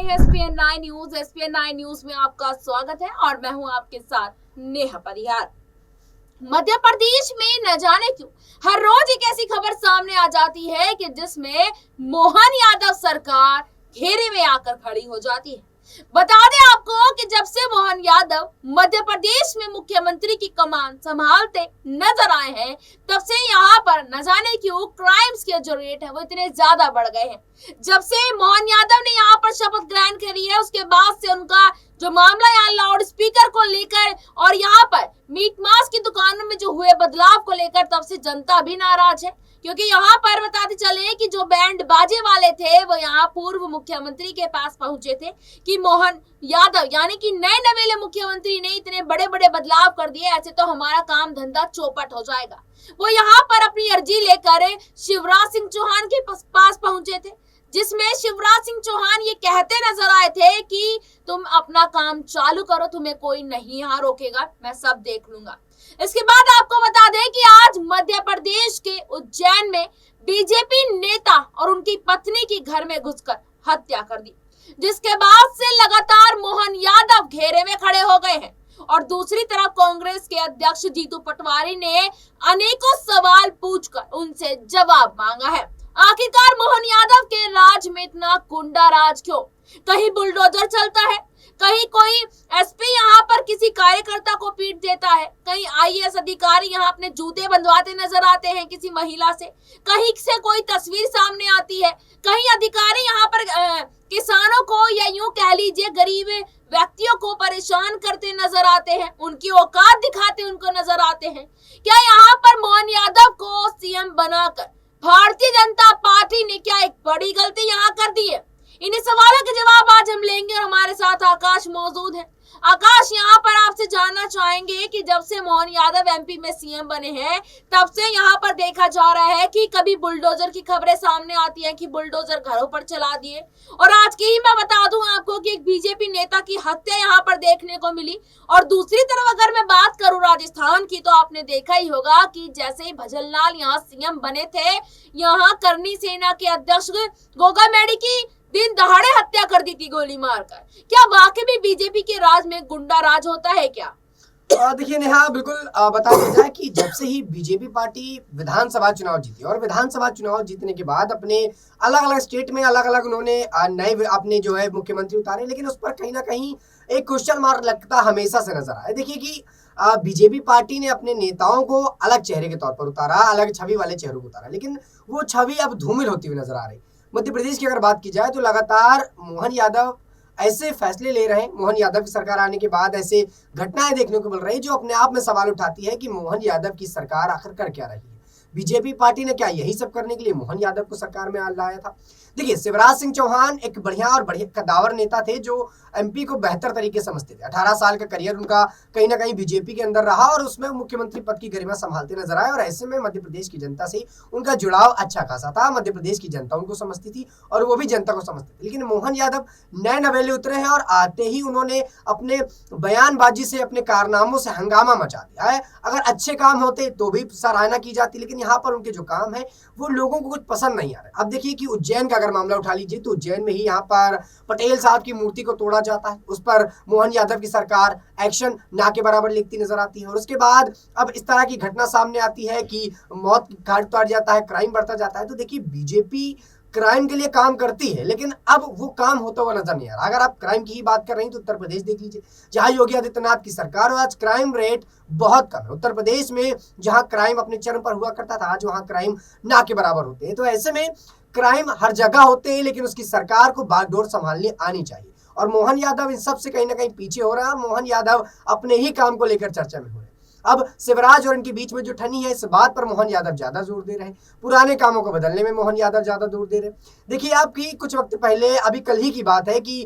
हैं SPN9 news. SPN9 news में आपका स्वागत है और मैं हूं आपके साथ नेहा परिहार। मध्य प्रदेश में न जाने क्यों हर रोज एक ऐसी खबर सामने आ जाती है कि जिसमें मोहन यादव सरकार घेरे में आकर खड़ी हो जाती है। बता दें आपको कि जब से मोहन यादव मध्य प्रदेश में मुख्यमंत्री की कमान संभालते नजर आए हैं, तब से यहाँ पर न जाने क्यों क्राइम्स के जो रेट है वो इतने ज्यादा बढ़ गए हैं। जब से मोहन यादव ने यहाँ पर शपथ ग्रहण करी है, उसके बाद से उनका जो मामला यहाँ लाउड स्पीकर को लेकर और यहाँ पर मीट मांस की दुकानों में जो हुए बदलाव को लेकर, तब से जनता भी नाराज है। क्योंकि यहाँ पर बताते चले कि जो बैंड बाजे वाले थे वो यहाँ पूर्व मुख्यमंत्री के पास पहुंचे थे कि मोहन यादव यानी कि नए नवेले मुख्यमंत्री ने इतने बड़े बड़े बदलाव कर दिए, ऐसे तो हमारा काम धंधा चौपट हो जाएगा। वो यहाँ पर अपनी अर्जी लेकर शिवराज सिंह चौहान के पास पहुंचे थे, जिसमें शिवराज सिंह चौहान ये कहते नजर आए थे कि तुम अपना काम चालू करो, तुम्हें कोई नहीं यहाँ रोकेगा, मैं सब देख लूंगा। इसके बाद आपको बता दें कि आज मध्य प्रदेश के उज्जैन में बीजेपी नेता और उनकी पत्नी की घर में घुसकर हत्या कर दी, जिसके बाद से लगातार मोहन यादव घेरे में खड़े हो गए हैं। और दूसरी तरफ कांग्रेस के अध्यक्ष जीतू पटवारी ने अनेकों सवाल पूछकर उनसे जवाब मांगा है। आखिरकार मोहन यादव के राज में इतना गुंडा राज क्यों? कहीं बुलडोजर चलता है, कहीं कोई एसपी यहाँ पर किसी कार्यकर्ता को पीट देता है, कहीं आईएएस अधिकारी यहाँ अपने जूते बंधवाते नजर आते हैं किसी महिला से, कहीं से कोई तस्वीर सामने आती है, कहीं अधिकारी यहाँ पर किसानों को या यूं कह लीजिए गरीब व्यक्तियों को परेशान करते नजर आते हैं, उनकी औकात दिखाते उनको नजर आते हैं। क्या यहाँ पर मोहन यादव को सीएम बनाकर भारतीय जनता पार्टी ने क्या एक बड़ी गलती यहाँ कर दी है? इन्हीं सवालों के जवाब आज हम लेंगे और हमारे साथ आकाश मौजूद है। आकाश, यहाँ पर आपसे जानना चाहेंगे कि जब से मोहन यादव एमपी में सीएम बने हैं, तब से यहाँ पर देखा जा रहा है कि कभी बुलडोजर की खबरें सामने आती हैं कि बुलडोजर घरों पर चला दिए, और आज की ही मैं बता दूं आपको कि एक बीजेपी नेता की हत्या यहाँ पर देखने को मिली। और दूसरी तरफ अगर मैं बात करूं राजस्थान की, तो आपने देखा ही होगा कि जैसे ही भजन लाल यहाँ सीएम बने थे, यहाँ करनी सेना के अध्यक्ष गोगा मेडी की दिन दहाड़े हत्या कर दी थी गोली मारकर। क्या वाकई में बीजेपी के राज में गुंडा राज होता है क्या? देखिए नेहा, बिल्कुल बता दिया जाए कि जब से ही बीजेपी पार्टी विधानसभा चुनाव जीती और विधानसभा चुनाव जीतने के बाद अपने अलग अलग स्टेट में अलग अलग उन्होंने नए अपने जो है मुख्यमंत्री उतारे, लेकिन उस पर कहीं ना कहीं एक क्वेश्चन मार्क लगता हमेशा से नजर आया। देखिए कि बीजेपी पार्टी ने अपने नेताओं को अलग चेहरे के तौर पर उतारा, अलग छवि वाले चेहरों को उतारा, लेकिन वो छवि अब धूमिल होती हुई नजर आ रही। मध्य प्रदेश की अगर बात की जाए तो लगातार मोहन यादव ऐसे फैसले ले रहे हैं, मोहन यादव की सरकार आने के बाद ऐसे घटनाएं देखने को मिल रही है जो अपने आप में सवाल उठाती है कि मोहन यादव की सरकार आखिर कर क्या रही है। बीजेपी पार्टी ने क्या यही सब करने के लिए मोहन यादव को सरकार में लाया था? देखिए, शिवराज सिंह चौहान एक बढ़िया और बढ़िया कद्दावर नेता थे जो एमपी को बेहतर तरीके से समझते थे। 18 साल का करियर उनका कहीं ना कहीं बीजेपी के अंदर रहा और उसमें मुख्यमंत्री पद की गरिमा संभालते नजर आए, और ऐसे में मध्य प्रदेश की जनता से उनका जुड़ाव अच्छा खासा था। मध्य प्रदेश की जनता उनको समझती थी और वो भी जनता को समझते थे। लेकिन मोहन यादव नए नवेले उतरे हैं और आते ही उन्होंने अपने बयानबाजी से, अपने कारनामों से हंगामा मचा दिया है। अगर अच्छे काम होते तो भी सराहना की जाती, लेकिन यहाँ पर उनके जो काम है वो लोगों को कुछ पसंद नहीं आ रहा है। अब देखिए कि उज्जैन का अगर मामला उठा लीजिए तो उज्जैन में ही यहाँ पर पटेल साहब की मूर्ति को तोड़ा जाता है, उस पर मोहन यादव की सरकार एक्शन ना के बराबर लिखती नजर आती है। और उसके बाद अब इस तरह की घटना सामने आती है कि मौत की घाट उतार जाता है, क्राइम बढ़ता जाता है। तो देखिए, बीजेपी क्राइम के लिए काम करती है, लेकिन अब वो काम होता हुआ नजर नहीं आ रहा। अगर आप क्राइम की ही बात कर रही हैं तो उत्तर प्रदेश देख लीजिए, जहां योगी आदित्यनाथ की सरकार और आज क्राइम रेट बहुत कम है। उत्तर प्रदेश में जहां क्राइम अपने चरम पर हुआ करता था, आज वहां क्राइम ना के बराबर होते हैं। तो ऐसे में क्राइम हर जगह होते हैं, लेकिन उसकी सरकार को बागडोर संभालनी आनी चाहिए। और मोहन यादव इन सब से कहीं ना कहीं पीछे हो रहा है, और मोहन यादव अपने ही काम को लेकर चर्चा में हो रहे हैं। अब शिवराज और इनके बीच में जो ठनी है, इस बात पर मोहन यादव ज्यादा जोर दे रहे हैं, पुराने कामों को बदलने में मोहन यादव ज्यादा जोर दे रहे हैं। देखिए, आपकी कुछ वक्त पहले, अभी कल ही की बात है कि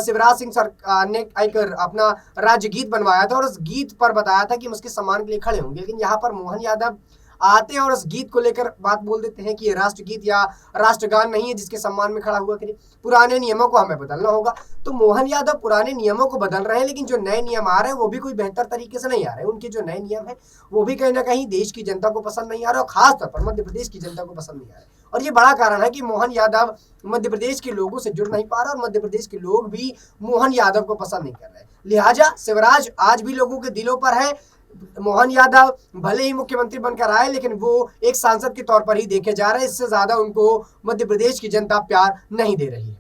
शिवराज सिंह सरकार ने एक अपना राज्य गीत बनवाया था और उस गीत पर बताया था कि हम उसके सम्मान के लिए खड़े होंगे। लेकिन यहाँ पर मोहन यादव आते हैं और उस गीत को लेकर बात बोल देते हैं कि ये राष्ट्रगीत या राष्ट्रगान नहीं है जिसके सम्मान में खड़ा हुआ करे। पुराने नियमों को हमें बदलना होगा। तो मोहन यादव पुराने नियमों को बदल रहे हैं, लेकिन जो नए नियम आ रहे हैं वो भी कोई बेहतर तरीके से नहीं आ रहे हैं। उनके जो नए नियम है वो भी कहीं ना कहीं देश की जनता को पसंद नहीं आ रहा, और खासतौर पर मध्य प्रदेश की जनता को पसंद नहीं आ रहा। और ये बड़ा कारण है कि मोहन यादव मध्य प्रदेश के लोगों से जुड़ नहीं पा रहा, और मध्य प्रदेश के लोग भी मोहन यादव को पसंद नहीं कर रहे। लिहाजा शिवराज आज भी लोगों के दिलों पर है। मोहन यादव भले ही मुख्यमंत्री बनकर आए, लेकिन वो एक सांसद के तौर पर ही देखे जा रहे हैं। इससे ज्यादा उनको मध्य प्रदेश की जनता प्यार नहीं दे रही है।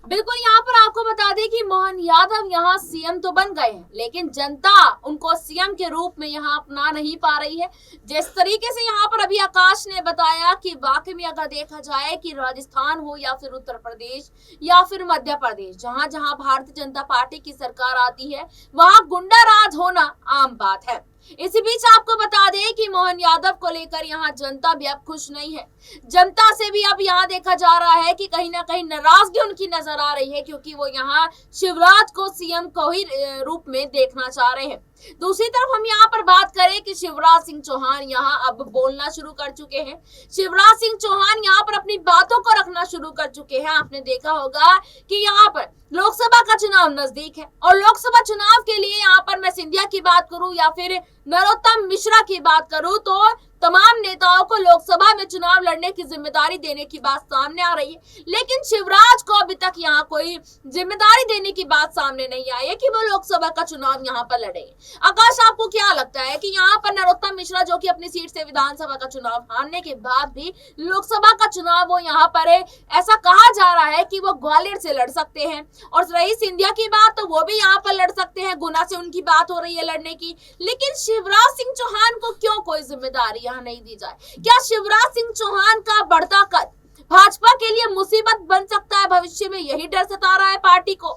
बिल्कुल, यहाँ पर आपको बता दें कि मोहन यादव यहाँ सीएम तो बन गए हैं, लेकिन जनता उनको सीएम के रूप में यहाँ अपना नहीं पा रही है। जिस तरीके से यहाँ पर अभी आकाश ने बताया कि वाकई में अगर देखा जाए कि राजस्थान हो या फिर उत्तर प्रदेश या फिर मध्य प्रदेश, जहाँ जहाँ भारतीय जनता पार्टी की सरकार आती है वहाँ गुंडा राज होना आम बात है। इसी बीच आपको बता दें कि मोहन यादव को लेकर यहाँ जनता भी अब खुश नहीं है। जनता से भी अब यहाँ देखा जा रहा है कि कहीं ना कहीं नाराजगी उनकी नजर आ रही है, क्योंकि वो यहाँ शिवराज को सीएम को ही रूप में देखना चाह रहे हैं। दूसरी तरफ हम यहाँ पर बात करें कि शिवराज सिंह चौहान यहाँ अब बोलना शुरू कर चुके हैं। शिवराज सिंह चौहान यहाँ पर अपनी बातों को रखना शुरू कर चुके हैं। आपने देखा होगा कि यहाँ पर लोकसभा का चुनाव नजदीक है, और लोकसभा चुनाव के लिए यहाँ पर मैं सिंधिया की बात करूं या फिर नरोत्तम मिश्रा की बात करूं, तो तमाम नेताओं को लोकसभा में चुनाव लड़ने की जिम्मेदारी देने की बात सामने आ रही है। लेकिन शिवराज को अभी तक यहाँ कोई जिम्मेदारी देने की बात सामने नहीं आई है कि वो लोकसभा का चुनाव यहाँ पर लड़ेंगे। आकाश, आपको क्या लगता है कि यहाँ पर नरोत्तम मिश्रा जो कि अपनी सीट से विधानसभा का चुनाव हारने के बाद भी लोकसभा का चुनाव वो यहाँ पर है, ऐसा कहा जा रहा है कि वो ग्वालियर से लड़ सकते हैं, और रही सिंधिया की बात तो वो भी यहाँ पर लड़ सकते हैं, गुना से उनकी बात हो रही है लड़ने की। लेकिन शिवराज सिंह चौहान को क्यों कोई जिम्मेदारी यहाँ नहीं दी जाए? क्या शिवराज सिंह चौहान का बढ़ता कद भाजपा के लिए मुसीबत बन सकता है भविष्य में? यही डर सता रहा है पार्टी को।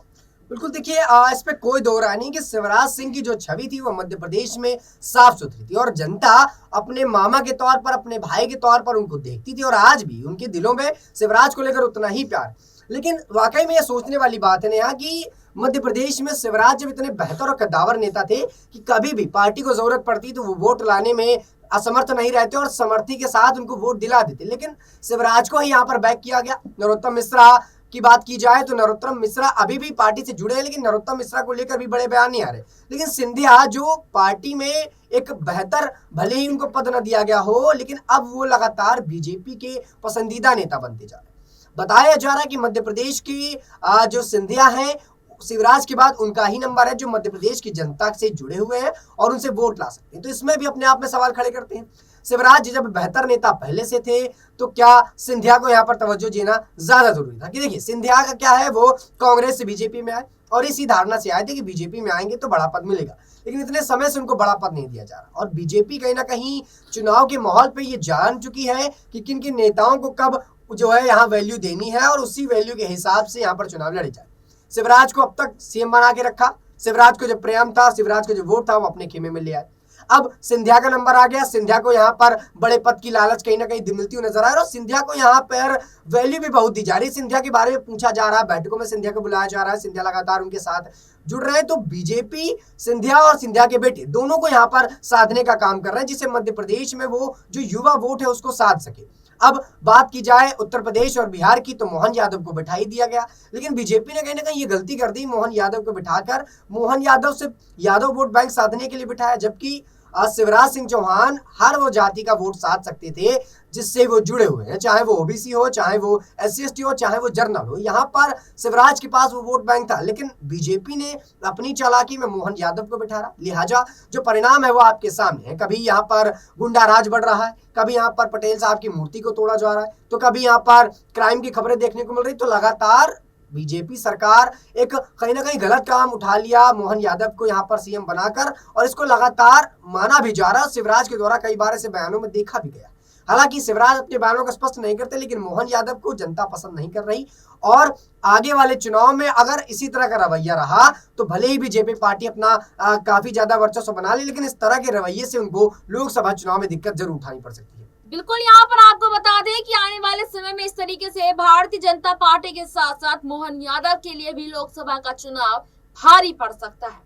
बिल्कुल, देखिए इस पे कोई दो राय नहीं कि शिवराज सिंह की जो छवि थी वो मध्य प्रदेश में साफ सुथरी थी, और जनता अपने मामा के तौर पर, अपने भाई के तौर पर उनको देखती थी, और आज भी उनके दिलों में शिवराज को लेकर उतना ही प्यार। लेकिन वाकई में ये सोचने वाली बात है नेहा कि मध्य प्रदेश में शिवराज जब इतने बेहतर और कद्दावर नेता थे कि कभी भी पार्टी को जरूरत पड़ती तो वो वोट लाने में असमर्थ नहीं रहते और समर्थी के साथ उनको वोट दिला देते। लेकिन शिवराज को ही यहाँ पर बैक किया गया। नरोत्तम मिश्रा की बात की जाए तो नरोत्तम मिश्रा अभी भी पार्टी से जुड़े हैं, लेकिन नरोत्तम मिश्रा को लेकर भी बड़े बयान नहीं आ रहे। लेकिन सिंधिया जो पार्टी में एक बेहतर, भले ही उनको पद न दिया गया हो, लेकिन अब वो लगातार बीजेपी के पसंदीदा नेता बनते जा रहे हैं। बताया जा रहा है कि मध्य प्रदेश की जो सिंधिया हैं, शिवराज के बाद उनका ही नंबर है जो मध्य प्रदेश की जनता से जुड़े हुए हैं और उनसे वोट ला सकते हैं। तो इसमें भी अपने आप में सवाल खड़े करते हैं। शिवराज जब बेहतर नेता पहले से थे तो क्या सिंधिया को यहाँ पर तवज्जो देना ज्यादा जरूरी था? कि देखिए, सिंधिया का क्या है, वो कांग्रेस से बीजेपी में आए और इसी धारणा से आए थे कि बीजेपी में आएंगे तो बड़ा पद मिलेगा, लेकिन इतने समय से उनको बड़ा पद नहीं दिया जा रहा। और बीजेपी कहीं ना कहीं चुनाव के माहौल पे ये जान चुकी है कि किन किन नेताओं को कब जो है यहाँ वैल्यू देनी है, और उसी वैल्यू के हिसाब से यहाँ पर चुनाव लड़े जाए। शिवराज को अब तक सीएम बना के रखा। शिवराज को जो प्रेम था, शिवराज को जो वोट था, वो अपने खेमे में ले आए। अब सिंधिया का नंबर आ गया। सिंधिया को यहाँ पर बड़े पद की लालच कहीं ना कहीं मिलती हुई नजर आ रही है, और सिंधिया को यहाँ पर वैल्यू भी बहुत दी जा रही है। सिंधिया के बारे में पूछा जा रहा है, बैठकों में सिंधिया को बुलाया जा रहा है, सिंधिया लगातार उनके साथ जुड़ रहे हैं। तो बीजेपी सिंधिया और सिंधिया के बेटे दोनों को यहाँ पर साधने का काम कर रहे हैं, जिससे मध्य प्रदेश में वो जो युवा वोट है उसको साध सके। अब बात की जाए उत्तर प्रदेश और बिहार की, तो मोहन यादव को बिठा ही दिया गया, लेकिन बीजेपी ने कहीं ना कहीं ये गलती कर दी। मोहन यादव को बिठाकर मोहन यादव से यादव वोट बैंक साधने के लिए बिठाया, जबकि शिवराज सिंह चौहान हर वो जाति का वोट साध सकते थे जिससे वो जुड़े हुए हैं, चाहे वो ओबीसी हो, चाहे वो SC/ST हो, चाहे वो जर्नल हो। यहाँ पर शिवराज के पास वो वोट बैंक था, लेकिन बीजेपी ने अपनी चालाकी में मोहन यादव को बिठा रहा। लिहाजा जो परिणाम है वो आपके सामने है। कभी यहाँ पर गुंडा राज बढ़ रहा है, कभी यहाँ पर पटेल साहब की मूर्ति को तोड़ा जा रहा है, तो कभी यहाँ पर क्राइम की खबरें देखने को मिल रही। तो लगातार बीजेपी सरकार एक कहीं ना कहीं गलत काम उठा लिया मोहन यादव को यहाँ पर सीएम बनाकर, और इसको लगातार माना भी जा रहा है। शिवराज के द्वारा कई बार ऐसे बयानों में देखा भी गया। हालांकि शिवराज अपने बयानों को स्पष्ट नहीं करते, लेकिन मोहन यादव को जनता पसंद नहीं कर रही, और आगे वाले चुनाव में अगर इसी तरह का रवैया रहा तो भले ही बीजेपी पार्टी अपना काफी ज्यादा वर्चस्व बना ले, लेकिन इस तरह के रवैये से उनको लोकसभा चुनाव में दिक्कत जरूर उठानी पड़ सकती है। बिल्कुल, यहाँ पर आपको बता दें कि आने वाले समय में इस तरीके से भारतीय जनता पार्टी के साथ साथ मोहन यादव के लिए भी लोकसभा का चुनाव भारी पड़ सकता है,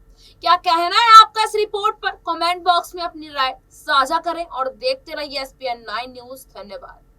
क्या कहना है आपका इस रिपोर्ट पर? कमेंट बॉक्स में अपनी राय साझा करें और देखते रहिए SPN 9 न्यूज। धन्यवाद।